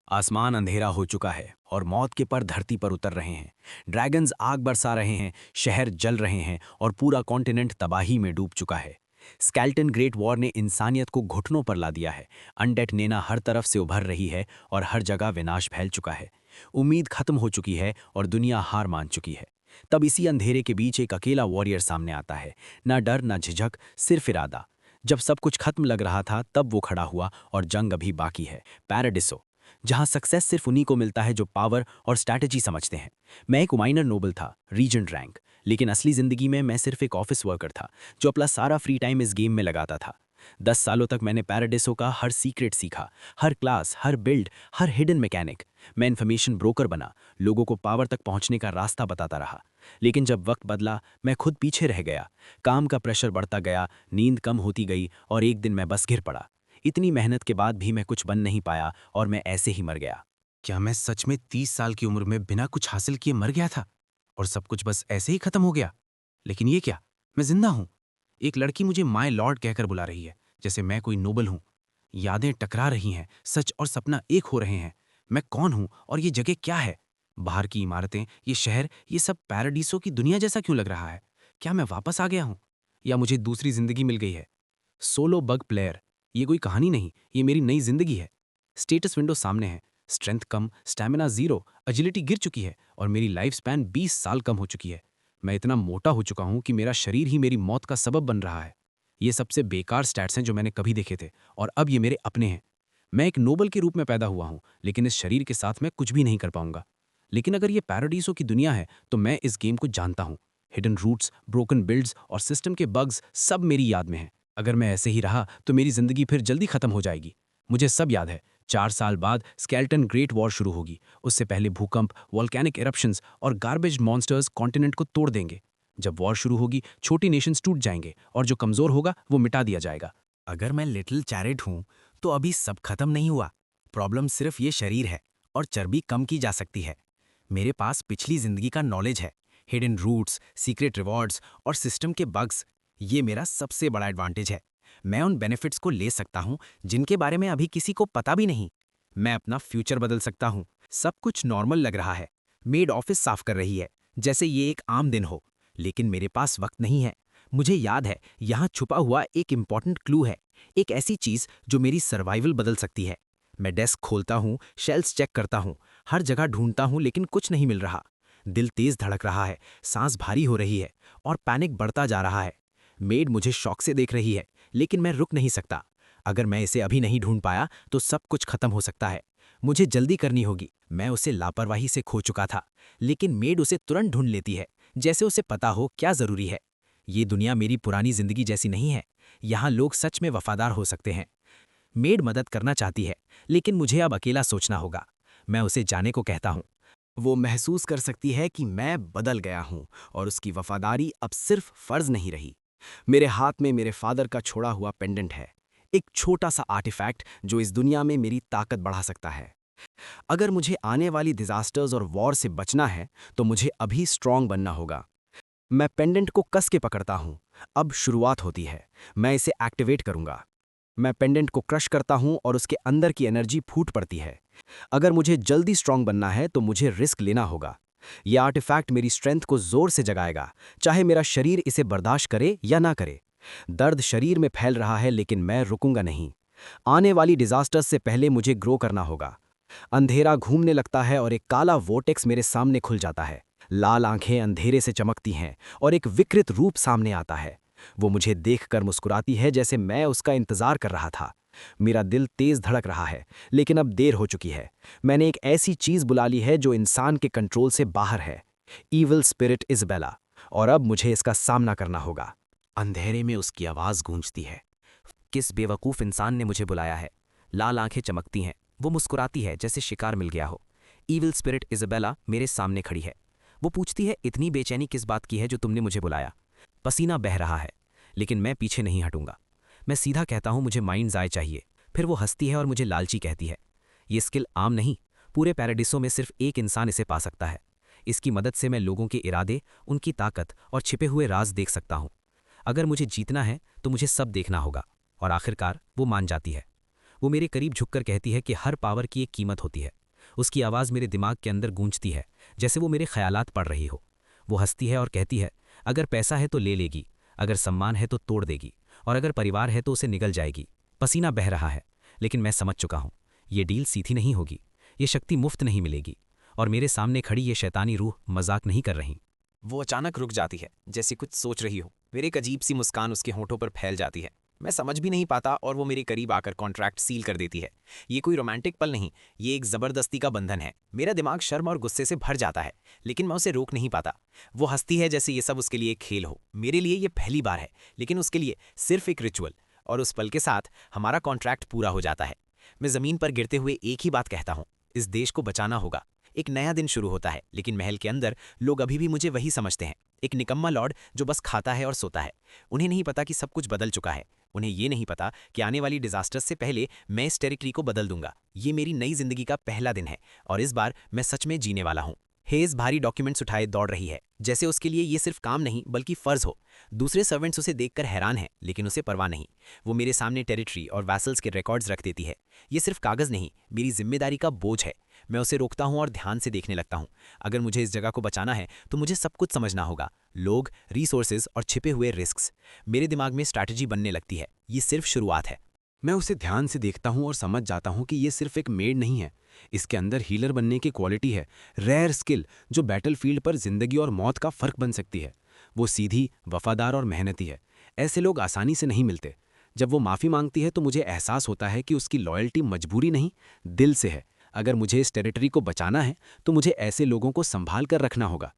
आसमान अंधेरा हो चुका है और मौत के पर धरती पर उतर रहे हैं। ड्रैगन्स आग बरसा रहे हैं, शहर जल रहे हैं और पूरा कॉन्टिनेंट तबाही में डूब चुका है। स्केल्टन ग्रेट वॉर ने इंसानियत को घुटनों पर ला दिया है। अनडेड नेना हर तरफ से उभर रही है और हर जगह विनाश फैल चुका है। उम्मीद खत्म हो चुकी है और दुनिया हार मान चुकी है। तब इसी अंधेरे के बीच एक अकेला वॉरियर सामने आता है। ना डर ना झिझक, सिर्फ इरादा। जब सब कुछ खत्म लग रहा था तब वो खड़ा हुआ और जंग अभी बाकी है। पैराडिसो, जहां सक्सेस सिर्फ उन्हीं को मिलता है जो पावर और स्ट्रैटेजी समझते हैं। मैं एक माइनर नोबल था, रीजेंट रैंक, लेकिन असली जिंदगी में मैं सिर्फ एक ऑफिस वर्कर था जो अपना सारा फ्री टाइम इस गेम में लगाता था। 10 सालों तक मैंने पैराडिसो का हर सीक्रेट सीखा, हर क्लास, हर बिल्ड, हर हिडन मैकेनिक। मैं इन्फॉर्मेशन ब्रोकर बना, लोगों को पावर तक पहुंचने का रास्ता बताता रहा। लेकिन जब वक्त बदला, मैं खुद पीछे रह गया। काम का प्रेशर बढ़ता गया, नींद कम होती गई और एक दिन मैं बस गिर पड़ा। इतनी मेहनत के बाद भी मैं कुछ बन नहीं पाया और मैं ऐसे ही मर गया। क्या मैं सच में 30 साल की उम्र में बिना कुछ हासिल किए मर गया था और सब कुछ बस ऐसे ही खत्म हो गया? लेकिन ये क्या, मैं जिंदा हूं। एक लड़की मुझे माय लॉर्ड कहकर बुला रही है, जैसे मैं कोई नोबल हूं। यादें टकरा रही हैं, सच और सपना एक हो रहे हैं। मैं कौन हूं और ये जगह क्या है? बाहर की इमारतें, ये शहर, ये सब पैराडीसों की दुनिया जैसा क्यों लग रहा है? क्या मैं वापस आ गया हूं या मुझे दूसरी जिंदगी मिल गई है? सोलो बग प्लेयर, ये कोई कहानी नहीं, ये मेरी नई जिंदगी है। स्टेटस विंडो सामने है। स्ट्रेंथ कम, स्टैमिना जीरो, एजिलिटी गिर चुकी है और मेरी लाइफ स्पैन 20 साल कम हो चुकी है। मैं इतना मोटा हो चुका हूं कि मेरा शरीर ही मेरी मौत का सबब बन रहा है। ये सबसे बेकार स्टैट्स हैं जो मैंने कभी देखे थे और अब ये मेरे अपने हैं। मैं एक नोबल के रूप में पैदा हुआ हूं, लेकिन इस शरीर के साथ मैं कुछ भी नहीं कर पाऊंगा। लेकिन अगर ये पैराडीसों की दुनिया है तो मैं इस गेम को जानता हूं। हिडन रूट्स, ब्रोकन बिल्ड्स और सिस्टम के बग्स सब मेरी याद में हैं। अगर मैं ऐसे ही रहा तो मेरी जिंदगी फिर जल्दी खत्म हो जाएगी। मुझे सब याद है। 4 साल बाद स्केल्टन ग्रेट वॉर शुरू होगी। उससे पहले भूकंप, वॉल्केनिक इरप्शंस और गार्बेज मॉन्स्टर्स कॉन्टिनेंट को तोड़ देंगे। जब वॉर शुरू होगी, छोटी नेशंस टूट जाएंगे और जो कमजोर होगा वो मिटा दिया जाएगा। अगर मैं लिटिल चैरेट हूं तो अभी सब खत्म नहीं हुआ। प्रॉब्लम सिर्फ ये शरीर है और चर्बी कम की जा सकती है। मेरे पास पिछली जिंदगी का नॉलेज है, हिडन रूट्स, सीक्रेट रिवॉर्ड्स और सिस्टम के बग्स। ये मेरा सबसे बड़ा एडवांटेज है। मैं उन बेनिफिट्स को ले सकता हूं जिनके बारे में अभी किसी को पता भी नहीं। मैं अपना फ्यूचर बदल सकता हूं। सब कुछ नॉर्मल लग रहा है। मेड ऑफिस साफ कर रही है, जैसे ये एक आम दिन हो। लेकिन मेरे पास वक्त नहीं है। मुझे याद है, यहाँ छुपा हुआ एक इंपॉर्टेंट क्लू है, एक ऐसी चीज जो मेरी सर्वाइवल बदल सकती है। मैं डेस्क खोलता हूँ, शेल्फ्स चेक करता हूँ, हर जगह ढूंढता हूँ, लेकिन कुछ नहीं मिल रहा। दिल तेज धड़क रहा है, सांस भारी हो रही है और पैनिक बढ़ता जा रहा है। मेड मुझे शौक से देख रही है, लेकिन मैं रुक नहीं सकता। अगर मैं इसे अभी नहीं ढूंढ पाया तो सब कुछ खत्म हो सकता है। मुझे जल्दी करनी होगी। मैं उसे लापरवाही से खो चुका था, लेकिन मेड उसे तुरंत ढूंढ लेती है, जैसे उसे पता हो क्या जरूरी है। ये दुनिया मेरी पुरानी जिंदगी जैसी नहीं है। यहाँ लोग सच में वफादार हो सकते हैं। मेड मदद करना चाहती है, लेकिन मुझे अब अकेला सोचना होगा। मैं उसे जाने को कहता हूँ। वो महसूस कर सकती है कि मैं बदल गया हूँ और उसकी वफादारी अब सिर्फ फर्ज नहीं रही। मेरे हाथ में मेरे फादर का छोड़ा हुआ पेंडेंट है, एक छोटा सा आर्टिफैक्ट जो इस दुनिया में मेरी ताकत बढ़ा सकता है। अगर मुझे आने वाली डिजास्टर्स और वॉर से बचना है तो मुझे अभी स्ट्रांग बनना होगा। मैं पेंडेंट को कस के पकड़ता हूँ। अब शुरुआत होती है। मैं इसे एक्टिवेट करूंगा। मैं पेंडेंट को क्रश करता हूं और उसके अंदर की एनर्जी फूट पड़ती है। अगर मुझे जल्दी स्ट्रांग बनना है तो मुझे रिस्क लेना होगा। यह आर्टिफैक्ट मेरी स्ट्रेंथ को जोर से जगाएगा, चाहे मेरा शरीर इसे बर्दाश्त करे या ना करे। दर्द शरीर में फैल रहा है, लेकिन मैं रुकूंगा नहीं। आने वाली डिजास्टर्स से पहले मुझे ग्रो करना होगा। अंधेरा घूमने लगता है और एक काला वोर्टेक्स मेरे सामने खुल जाता है। लाल आंखें अंधेरे से चमकती हैं और एक विकृत रूप सामने आता है। वो मुझे देखकर मुस्कुराती है, जैसे मैं उसका इंतजार कर रहा था। मेरा दिल तेज धड़क रहा है, लेकिन अब देर हो चुकी है। मैंने एक ऐसी चीज बुला ली है जो इंसान के कंट्रोल से बाहर है। ईविल स्पिरिट इज़बेला, और अब मुझे इसका सामना करना होगा। अंधेरे में उसकी आवाज गूंजती है। किस बेवकूफ इंसान ने मुझे बुलाया है? लाल आंखें चमकती हैं। वो मुस्कुराती है जैसे शिकार मिल गया हो। ईविल स्पिरिट इज़बेला मेरे सामने खड़ी है। वो पूछती है, इतनी बेचैनी किस बात की है जो तुमने मुझे बुलाया? पसीना बह रहा है, लेकिन मैं पीछे नहीं हटूंगा। मैं सीधा कहता हूं, मुझे माइंड्स आए चाहिए। फिर वो हंसती है और मुझे लालची कहती है। ये स्किल आम नहीं, पूरे पैराडिसों में सिर्फ एक इंसान इसे पा सकता है। इसकी मदद से मैं लोगों के इरादे, उनकी ताकत और छिपे हुए राज देख सकता हूं। अगर मुझे जीतना है तो मुझे सब देखना होगा। और आखिरकार वो मान जाती है। वो मेरे करीब झुककर कहती है कि हर पावर की एक कीमत होती है। उसकी आवाज़ मेरे दिमाग के अंदर गूंजती है, जैसे वो मेरे ख्यालात पढ़ रही हो। वो हंसती है और कहती है, अगर पैसा है तो ले लेगी, अगर सम्मान है तो तोड़ देगी, और अगर परिवार है तो उसे निगल जाएगी। पसीना बह रहा है, लेकिन मैं समझ चुका हूँ, ये डील सीधी नहीं होगी, ये शक्ति मुफ्त नहीं मिलेगी, और मेरे सामने खड़ी ये शैतानी रूह मजाक नहीं कर रही। वो अचानक रुक जाती है, जैसे कुछ सोच रही हो। फिर एक अजीब सी मुस्कान उसके होठों पर फैल जाती है। मैं समझ भी नहीं पाता और वो मेरे करीब आकर कॉन्ट्रैक्ट सील कर देती है। ये कोई रोमांटिक पल नहीं, ये एक जबरदस्ती का बंधन है। मेरा दिमाग शर्म और गुस्से से भर जाता है, लेकिन मैं उसे रोक नहीं पाता। वो हंसती है जैसे ये सब उसके लिए एक खेल हो। मेरे लिए ये पहली बार है, लेकिन उसके लिए सिर्फ एक रिचुअल। और उस पल के साथ हमारा कॉन्ट्रैक्ट पूरा हो जाता है। मैं जमीन पर गिरते हुए एक ही बात कहता हूँ, इस देश को बचाना होगा। एक नया दिन शुरू होता है, लेकिन महल के अंदर लोग अभी भी मुझे वही समझते हैं, एक निकम्मा लॉर्ड जो बस खाता है और सोता है। उन्हें नहीं पता कि सब कुछ बदल चुका है। उन्हें ये नहीं पता कि आने वाली डिजास्टर्स से पहले मैं इस टेरिटरी को बदल दूंगा। ये मेरी नई जिंदगी का पहला दिन है और इस बार मैं सच में जीने वाला हूँ। हेज भारी डॉक्यूमेंट्स उठाए दौड़ रही है, जैसे उसके लिए ये सिर्फ काम नहीं बल्कि फर्ज हो। दूसरे सर्वेंट्स उसे देखकर हैरान हैं, लेकिन उसे परवाह नहीं। वो मेरे सामने टेरिटरी और वैसल्स के रिकॉर्ड्स रख देती है। ये सिर्फ कागज नहीं, मेरी जिम्मेदारी का बोझ है। मैं उसे रोकता हूँ और ध्यान से देखने लगता हूँ। अगर मुझे इस जगह को बचाना है तो मुझे सब कुछ समझना होगा, लोग, रिसोर्सेज और छिपे हुए रिस्क्स। मेरे दिमाग में स्ट्रैटेजी बनने लगती है। ये सिर्फ शुरुआत है। मैं उसे ध्यान से देखता हूं और समझ जाता हूं कि ये सिर्फ एक मेड नहीं है, इसके अंदर हीलर बनने की क्वालिटी है, रेयर स्किल जो बैटलफील्ड पर जिंदगी और मौत का फर्क बन सकती है। वो सीधी, वफादार और मेहनती है। ऐसे लोग आसानी से नहीं मिलते। जब वो माफ़ी मांगती है तो मुझे एहसास होता है कि उसकी लॉयल्टी मजबूरी नहीं, दिल से है। अगर मुझे इस टेरिटरी को बचाना है तो मुझे ऐसे लोगों को संभाल कर रखना होगा।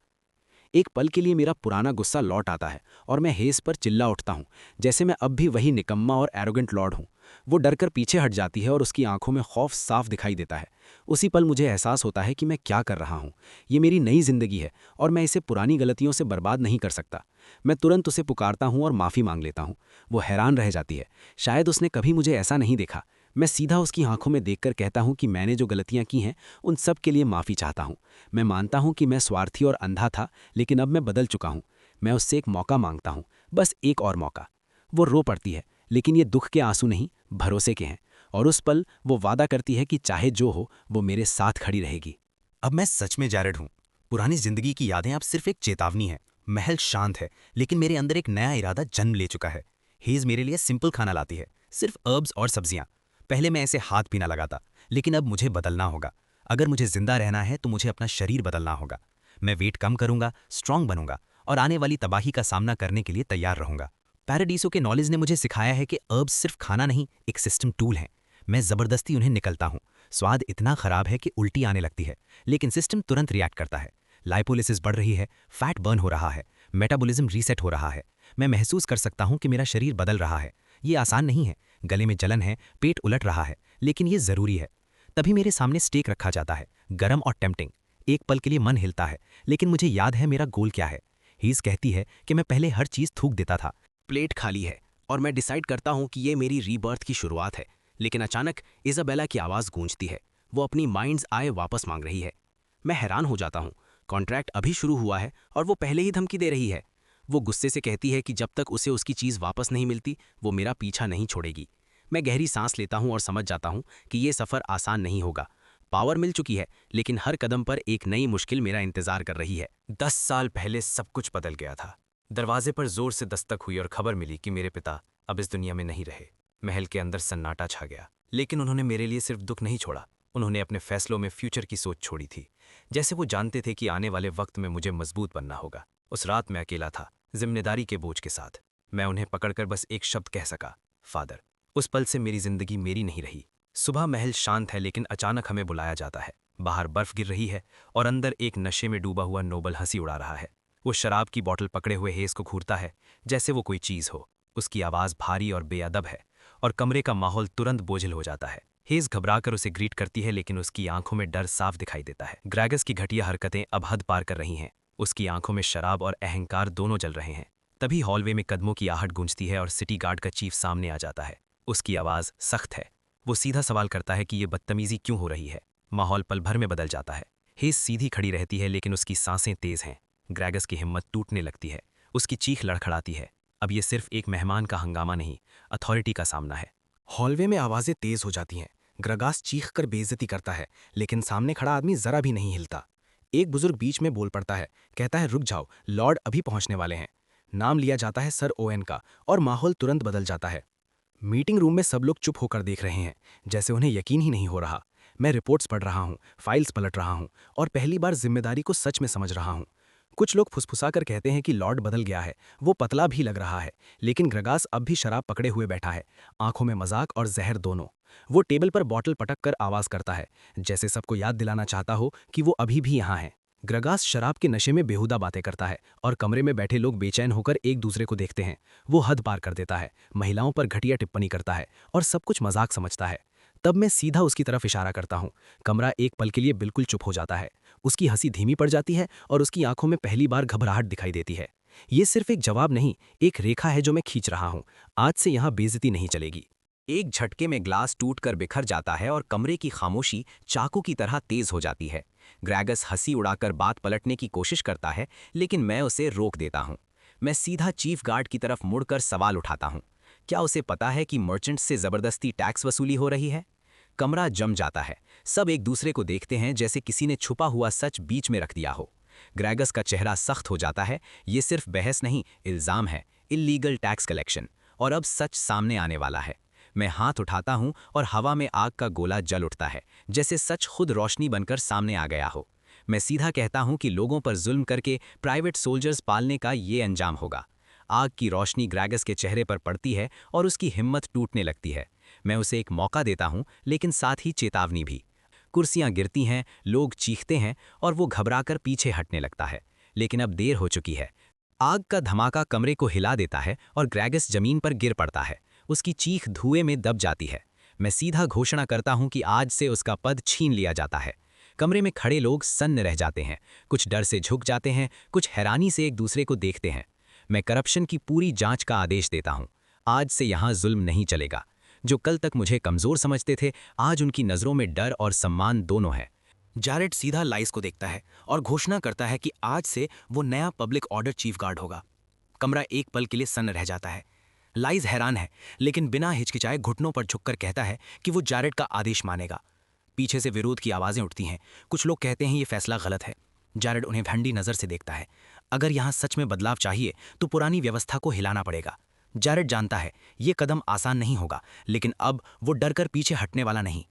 एक पल के लिए मेरा पुराना गुस्सा लौट आता है और मैं हेस पर चिल्ला उठता हूँ, जैसे मैं अब भी वही निकम्मा और एरोगेंट लॉर्ड हूँ। वो डरकर पीछे हट जाती है और उसकी आंखों में खौफ साफ दिखाई देता है। उसी पल मुझे एहसास होता है कि मैं क्या कर रहा हूँ। ये मेरी नई जिंदगी है और मैं इसे पुरानी गलतियों से बर्बाद नहीं कर सकता। मैं तुरंत उसे पुकारता हूँ और माफ़ी मांग लेता हूँ। वो हैरान रह जाती है, शायद उसने कभी मुझे ऐसा नहीं देखा। मैं सीधा उसकी आंखों में देखकर कहता हूँ कि मैंने जो गलतियाँ की हैं उन सब के लिए माफ़ी चाहता हूँ। मैं मानता हूँ कि मैं स्वार्थी और अंधा था, लेकिन अब मैं बदल चुका हूँ। मैं उससे एक मौका मांगता हूँ, बस एक और मौका। वो रो पड़ती है, लेकिन ये दुख के आंसू नहीं, भरोसे के हैं। और उस पल वो वादा करती है कि चाहे जो हो वो मेरे साथ खड़ी रहेगी। अब मैं सच में जैरेड हूँ। पुरानी जिंदगी की यादें अब सिर्फ एक चेतावनी है। महल शांत है, लेकिन मेरे अंदर एक नया इरादा जन्म ले चुका है। हेज मेरे लिए सिंपल खाना लाती है, सिर्फ अर्ब्स और सब्जियां। पहले मैं ऐसे हाथ भी ना लगाता, लेकिन अब मुझे बदलना होगा। अगर मुझे जिंदा रहना है तो मुझे अपना शरीर बदलना होगा। मैं वेट कम करूंगा, स्ट्रांग बनूंगा और आने वाली तबाही का सामना करने के लिए तैयार रहूंगा। पैराडीसो के नॉलेज ने मुझे सिखाया है कि अर्ब्स सिर्फ खाना नहीं, एक सिस्टम टूल है। मैं जबरदस्ती उन्हें निकलता हूँ। स्वाद इतना खराब है कि उल्टी आने लगती है, लेकिन सिस्टम तुरंत रिएक्ट करता है। लाइपोलिसिस बढ़ रही है, फैट बर्न हो रहा है, मेटाबॉलिज्म रीसेट हो रहा है। मैं महसूस कर सकता हूँ कि मेरा शरीर बदल रहा है। ये आसान नहीं है, गले में जलन है, पेट उलट रहा है, लेकिन ये जरूरी है। तभी मेरे सामने स्टेक रखा जाता है, गरम और टेम्पटिंग। एक पल के लिए मन हिलता है, लेकिन मुझे याद है मेरा गोल क्या है। हीज कहती है कि मैं पहले हर चीज थूक देता था। प्लेट खाली है और मैं डिसाइड करता हूँ कि ये मेरी रीबर्थ की शुरुआत है। लेकिन अचानक इजाबेला की आवाज़ गूंजती है। वो अपनी माइंड्स आय वापस मांग रही है। मैं हैरान हो जाता हूँ। कॉन्ट्रैक्ट अभी शुरू हुआ है और वो पहले ही धमकी दे रही है। वो गुस्से से कहती है कि जब तक उसे उसकी चीज़ वापस नहीं मिलती वो मेरा पीछा नहीं छोड़ेगी। मैं गहरी सांस लेता हूँ और समझ जाता हूँ कि ये सफ़र आसान नहीं होगा। पावर मिल चुकी है, लेकिन हर कदम पर एक नई मुश्किल मेरा इंतजार कर रही है। 10 साल पहले सब कुछ बदल गया था। दरवाजे पर जोर से दस्तक हुई और खबर मिली कि मेरे पिता अब इस दुनिया में नहीं रहे। महल के अंदर सन्नाटा छा गया, लेकिन उन्होंने मेरे लिए सिर्फ दुख नहीं छोड़ा, उन्होंने अपने फैसलों में फ्यूचर की सोच छोड़ी थी। जैसे वो जानते थे कि आने वाले वक्त में मुझे मजबूत बनना होगा। उस रात मैं अकेला था, जिम्मेदारी के बोझ के साथ। मैं उन्हें पकड़कर बस एक शब्द कह सका, फादर। उस पल से मेरी जिंदगी मेरी नहीं रही। सुबह महल शांत है, लेकिन अचानक हमें बुलाया जाता है। बाहर बर्फ गिर रही है और अंदर एक नशे में डूबा हुआ नोबल हंसी उड़ा रहा है। वो शराब की बोतल पकड़े हुए हेज को घूरता है, जैसे वो कोई चीज हो। उसकी आवाज भारी और बेअदब है और कमरे का माहौल तुरंत बोझिल हो जाता है। हेज घबराकर उसे ग्रीट करती है, लेकिन उसकी आंखों में डर साफ दिखाई देता है। ग्रेगस की घटिया हरकतें अब हद पार कर रही हैं। उसकी आंखों में शराब और अहंकार दोनों जल रहे हैं। तभी हॉलवे में कदमों की आहट गूंजती है और सिटी गार्ड का चीफ सामने आ जाता है। उसकी आवाज सख्त है। वो सीधा सवाल करता है कि ये बदतमीजी क्यों हो रही है। माहौल पल भर में बदल जाता है। हेज सीधी खड़ी रहती है, लेकिन उसकी सांसें तेज हैं। ग्रेगस की हिम्मत टूटने लगती है, उसकी चीख लड़खड़ाती है। अब ये सिर्फ एक मेहमान का हंगामा नहीं, अथॉरिटी का सामना है। हॉलवे में आवाजें तेज हो जाती हैं। ग्रगास चीख कर बेइज्जती करता है, लेकिन सामने खड़ा आदमी जरा भी नहीं हिलता। एक बुजुर्ग बीच में बोल पड़ता है, कहता है रुक जाओ, लॉर्ड अभी पहुंचने वाले हैं। नाम लिया जाता है सर ओएन का और माहौल तुरंत बदल जाता है। मीटिंग रूम में सब लोग चुप होकर देख रहे हैं, जैसे उन्हें यकीन ही नहीं हो रहा। मैं रिपोर्ट्स पढ़ रहा हूँ, फाइल्स पलट रहा हूँ और पहली बार जिम्मेदारी को सच में समझ रहा हूँ। कुछ लोग फुसफुसा कर कहते हैं कि लॉर्ड बदल गया है, वो पतला भी लग रहा है, लेकिन ग्रगास अब भी शराब पकड़े हुए बैठा है, आंखों में मजाक और जहर दोनों। वो टेबल पर बॉटल पटक कर आवाज करता है, जैसे सबको याद दिलाना चाहता हो कि वो अभी भी यहाँ है। ग्रगास शराब के नशे में बेहुदा बातें करता है और कमरे में बैठे लोग बेचैन होकर एक दूसरे को देखते हैं। वो हद पार कर देता है, महिलाओं पर घटिया टिप्पणी करता है और सब कुछ मजाक समझता है। तब मैं सीधा उसकी तरफ इशारा करता हूँ। कमरा एक पल के लिए बिल्कुल चुप हो जाता है। उसकी हंसी धीमी पड़ जाती है और उसकी आंखों में पहली बार घबराहट दिखाई देती है। ये सिर्फ एक जवाब नहीं, एक रेखा है जो मैं खींच रहा हूँ। आज से यहाँ बेइज्जती नहीं चलेगी। एक झटके में ग्लास टूटकर बिखर जाता है और कमरे की खामोशी चाकू की तरह तेज हो जाती है। ग्रेगस हंसी उड़ाकर बात पलटने की कोशिश करता है, लेकिन मैं उसे रोक देता हूँ। मैं सीधा चीफ गार्ड की तरफ मुड़कर सवाल उठाता हूँ, क्या उसे पता है कि मर्चेंट्स से जबरदस्ती टैक्स वसूली हो रही है? कमरा जम जाता है। सब एक दूसरे को देखते हैं जैसे किसी ने छुपा हुआ सच बीच में रख दिया हो। ग्रेगस का चेहरा सख्त हो जाता है। ये सिर्फ बहस नहीं, इल्जाम है, इल्लीगल टैक्स कलेक्शन। और अब सच सामने आने वाला है। मैं हाथ उठाता हूं और हवा में आग का गोला जल उठता है, जैसे सच खुद रोशनी बनकर सामने आ गया हो। मैं सीधा कहता हूं कि लोगों पर जुल्म करके प्राइवेट सोल्जर्स पालने का ये अंजाम होगा। आग की रोशनी ग्रेगस के चेहरे पर पड़ती है और उसकी हिम्मत टूटने लगती है। मैं उसे एक मौका देता हूं, लेकिन साथ ही चेतावनी भी। कुर्सियां गिरती हैं, लोग चीखते हैं और वो घबराकर पीछे हटने लगता है। लेकिन अब देर हो चुकी है। आग का धमाका कमरे को हिला देता है और ग्रेगस जमीन पर गिर पड़ता है। उसकी चीख धुएं में दब जाती है। मैं सीधा घोषणा करता हूं कि आज से उसका पद छीन लिया जाता है। कमरे में खड़े लोग सन्न रह जाते हैं, कुछ डर से झुक जाते हैं, कुछ हैरानी से एक दूसरे को देखते हैं। मैं करप्शन की पूरी जांच का आदेश देता हूं। आज से यहां जुल्म नहीं चलेगा। जो कल तक मुझे कमजोर समझते थे, आज उनकी नजरों में डर और सम्मान दोनों है। जारेड सीधा लाइस को देखता है और घोषणा करता है कि आज से वो नया पब्लिक ऑर्डर चीफ गार्ड होगा। कमरा एक पल के लिए सन्न रह जाता है। लाइस हैरान है, लेकिन बिना हिचकिचाए घुटनों पर झुककर कहता है कि वो जारेड का आदेश मानेगा। पीछे से विरोध की आवाजें उठती हैं। कुछ लोग कहते हैं ये फैसला गलत है। जारेड उन्हें भंडी नजर से देखता है। अगर यहाँ सच में बदलाव चाहिए तो पुरानी व्यवस्था को हिलाना पड़ेगा। जारेड जानता है ये कदम आसान नहीं होगा, लेकिन अब वो डरकर पीछे हटने वाला नहीं।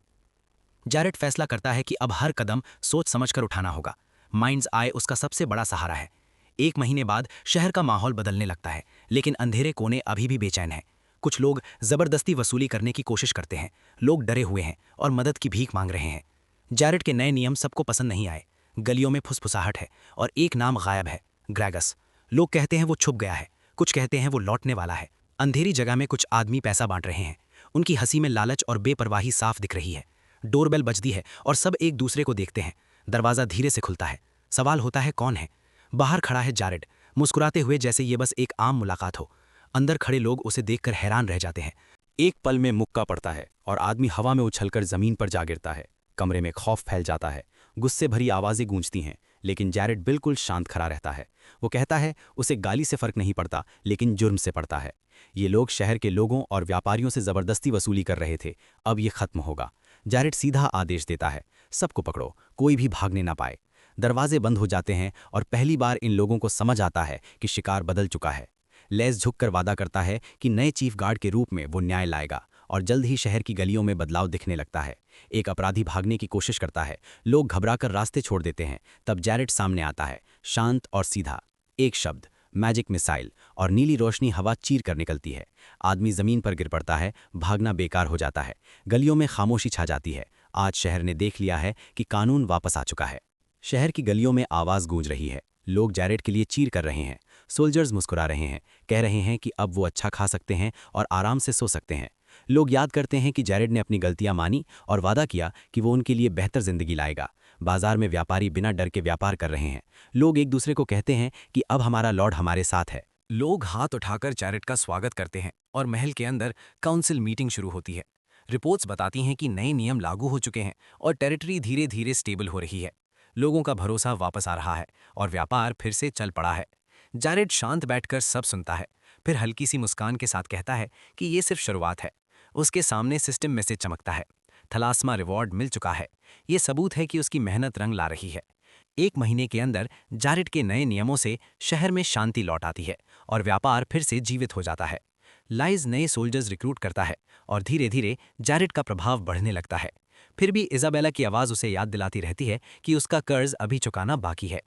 जारेड फैसला करता है कि अब हर कदम सोच समझकर उठाना होगा। माइंड्स आय उसका सबसे बड़ा सहारा है। 1 महीने बाद शहर का माहौल बदलने लगता है, लेकिन अंधेरे कोने अभी भी बेचैन हैं। कुछ लोग जबरदस्ती वसूली करने की कोशिश करते हैं। लोग डरे हुए हैं और मदद की भीख मांग रहे हैं। जारेड के नए नियम सबको पसंद नहीं आए। गलियों में फुसफुसाहट है और एक नाम गायब है, ग्रेगस। लोग कहते हैं वो छुप गया है, कुछ कहते हैं वो लौटने वाला है। अंधेरी जगह में कुछ आदमी पैसा बांट रहे हैं। उनकी हंसी में लालच और बेपरवाही साफ दिख रही है। डोरबेल बजती है और सब एक दूसरे को देखते हैं। दरवाजा धीरे से खुलता है। सवाल होता है कौन है? बाहर खड़ा है जारेड, मुस्कुराते हुए जैसे ये बस एक आम मुलाकात हो। अंदर खड़े लोग उसे देखकर हैरान रह जाते हैं। एक पल में मुक्का पड़ता है और आदमी हवा में उछलकर जमीन पर जा गिरता है। कमरे में खौफ फैल जाता है। गुस्से भरी आवाजें गूंजती हैं, लेकिन जारेड बिल्कुल शांत खड़ा रहता है। वो कहता है उसे गाली से फर्क नहीं पड़ता, लेकिन जुर्म से पड़ता है। ये लोग शहर के लोगों और व्यापारियों से जबरदस्ती वसूली कर रहे थे, अब ये खत्म होगा। जारेड सीधा आदेश देता है, सबको पकड़ो, कोई भी भागने ना पाए। दरवाजे बंद हो जाते हैं और पहली बार इन लोगों को समझ आता है कि शिकार बदल चुका है। लेस झुककर वादा करता है कि नए चीफ गार्ड के रूप में वो न्याय लाएगा और जल्द ही शहर की गलियों में बदलाव दिखने लगता है। एक अपराधी भागने की कोशिश करता है, लोग घबराकर रास्ते छोड़ देते हैं। तब जारेड सामने आता है, शांत और सीधा। एक शब्द, मैजिक मिसाइल, और नीली रोशनी हवा चीर कर निकलती है। आदमी जमीन पर गिर पड़ता है, भागना बेकार हो जाता है। गलियों में खामोशी छा जाती है। आज शहर ने देख लिया है कि कानून वापस आ चुका है। शहर की गलियों में आवाज गूंज रही है। लोग जारेड के लिए चीर कर रहे हैं। सोल्जर्स मुस्कुरा रहे हैं, कह रहे हैं कि अब वो अच्छा खा सकते हैं और आराम से सो सकते हैं। लोग याद करते हैं कि जारेड ने अपनी गलतियां मानी और वादा किया कि वो उनके लिए बेहतर जिंदगी लाएगा। बाजार में व्यापारी बिना डर के व्यापार कर रहे हैं। लोग एक दूसरे को कहते हैं कि अब हमारा लॉर्ड हमारे साथ है। लोग हाथ उठाकर जारेड का स्वागत करते हैं और महल के अंदर काउंसिल मीटिंग शुरू होती है। रिपोर्ट्स बताती हैं कि नए नियम लागू हो चुके हैं और टेरिटरी धीरे धीरे स्टेबल हो रही है। लोगों का भरोसा वापस आ रहा है और व्यापार फिर से चल पड़ा है। जारेड शांत बैठकर सब सुनता है, फिर हल्की सी मुस्कान के साथ कहता है कि ये सिर्फ शुरुआत है। उसके सामने सिस्टम मैसेज चमकता है। थलास्मा रिवॉर्ड मिल चुका है। ये सबूत है कि उसकी मेहनत रंग ला रही है। 1 महीने के अंदर जारेड के नए नियमों से शहर में शांति लौट आती है और व्यापार फिर से जीवित हो जाता है। लाइज नए सोल्जर्स रिक्रूट करता है और धीरे धीरे जारेड का प्रभाव बढ़ने लगता है। फिर भी इजाबेला की आवाज़ उसे याद दिलाती रहती है कि उसका कर्ज अभी चुकाना बाकी है।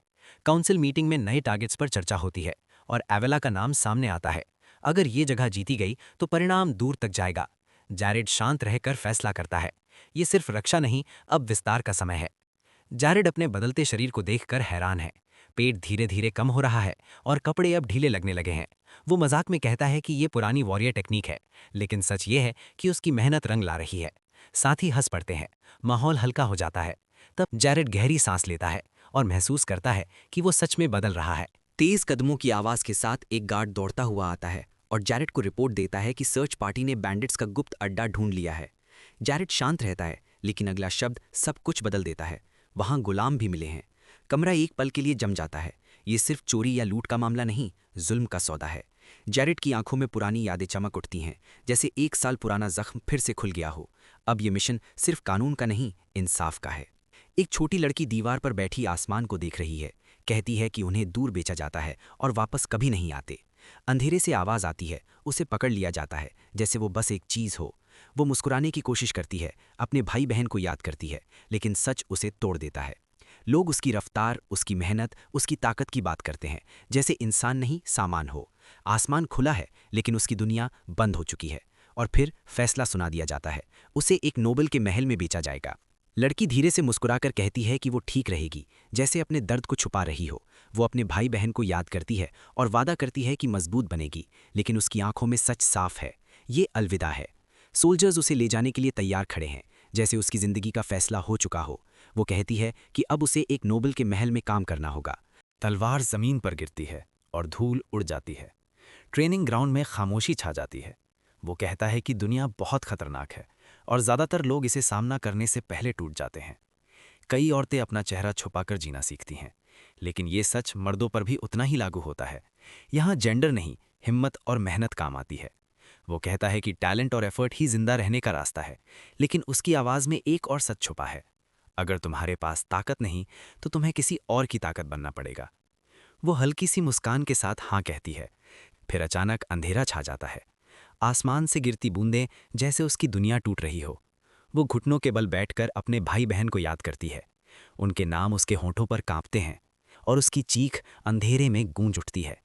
काउंसिल मीटिंग में नए टारगेट्स पर चर्चा होती है और एवेला का नाम सामने आता है। अगर ये जगह जीती गई तो परिणाम दूर तक जाएगा। जारेड शांत रहकर फैसला करता है। ये सिर्फ रक्षा नहीं, अब विस्तार का समय है। जारेड अपने बदलते शरीर को देखकर हैरान है। पेट धीरे धीरे कम हो रहा है और कपड़े अब ढीले लगने लगे हैं। वो मजाक में कहता है कि ये पुरानी वॉरियर टेक्निक है, लेकिन सच ये है कि उसकी मेहनत रंग ला रही है। साथ ही हंस पड़ते हैं। माहौल हल्का हो जाता है। तब जारेड गहरी सांस लेता है और महसूस करता है कि वो सच में बदल रहा है। तेज कदमों की आवाज के साथ एक गार्ड दौड़ता हुआ आता है और जारेड को रिपोर्ट देता है कि सर्च पार्टी ने बैंडिट्स का गुप्त अड्डा ढूंढ लिया है। जारेड शांत रहता है, लेकिन अगला शब्द सब कुछ बदल देता है। वहां गुलाम भी मिले हैं। कमरा एक पल के लिए जम जाता है। ये सिर्फ चोरी या लूट का मामला नहीं, जुल्म का सौदा है। जारेड की आंखों में पुरानी यादें चमक उठती हैं, जैसे 1 साल पुराना जख्म फिर से खुल गया हो। अब ये मिशन सिर्फ कानून का नहीं, इंसाफ का है। एक छोटी लड़की दीवार पर बैठी आसमान को देख रही है। कहती है कि उन्हें दूर बेचा जाता है और वापस कभी नहीं आते। अंधेरे से आवाज आती है, उसे पकड़ लिया जाता है जैसे वो बस एक चीज हो। वो मुस्कुराने की कोशिश करती है, अपने भाई बहन को याद करती है, लेकिन सच उसे तोड़ देता है। लोग उसकी रफ्तार, उसकी मेहनत, उसकी ताकत की बात करते हैं, जैसे इंसान नहीं सामान हो। आसमान खुला है, लेकिन उसकी दुनिया बंद हो चुकी है। और फिर फैसला सुना दिया जाता है, उसे एक नोबल के महल में बेचा जाएगा। लड़की धीरे से मुस्कुराकर कहती है कि वो ठीक रहेगी, जैसे अपने दर्द को छुपा रही हो। वो अपने भाई बहन को याद करती है और वादा करती है कि मजबूत बनेगी, लेकिन उसकी आंखों में सच साफ है। ये अलविदा है। सोल्जर्स उसे ले जाने के लिए तैयार खड़े हैं, जैसे उसकी जिंदगी का फैसला हो चुका हो। वो कहती है कि अब उसे एक नोबल के महल में काम करना होगा। तलवार जमीन पर गिरती है और धूल उड़ जाती है। ट्रेनिंग ग्राउंड में खामोशी छा जाती है। वो कहता है कि दुनिया बहुत खतरनाक है और ज़्यादातर लोग इसे सामना करने से पहले टूट जाते हैं। कई औरतें अपना चेहरा छुपाकर जीना सीखती हैं, लेकिन ये सच मर्दों पर भी उतना ही लागू होता है। यहाँ जेंडर नहीं, हिम्मत और मेहनत काम आती है। वो कहता है कि टैलेंट और एफर्ट ही जिंदा रहने का रास्ता है, लेकिन उसकी आवाज़ में एक और सच छुपा है। अगर तुम्हारे पास ताकत नहीं तो तुम्हें किसी और की ताकत बनना पड़ेगा। वो हल्की सी मुस्कान के साथ हाँ कहती है। फिर अचानक अंधेरा छा जाता है। आसमान से गिरती बूंदें जैसे उसकी दुनिया टूट रही हो। वो घुटनों के बल बैठकर अपने भाई बहन को याद करती है। उनके नाम उसके होंठों पर कांपते हैं और उसकी चीख अंधेरे में गूंज उठती है।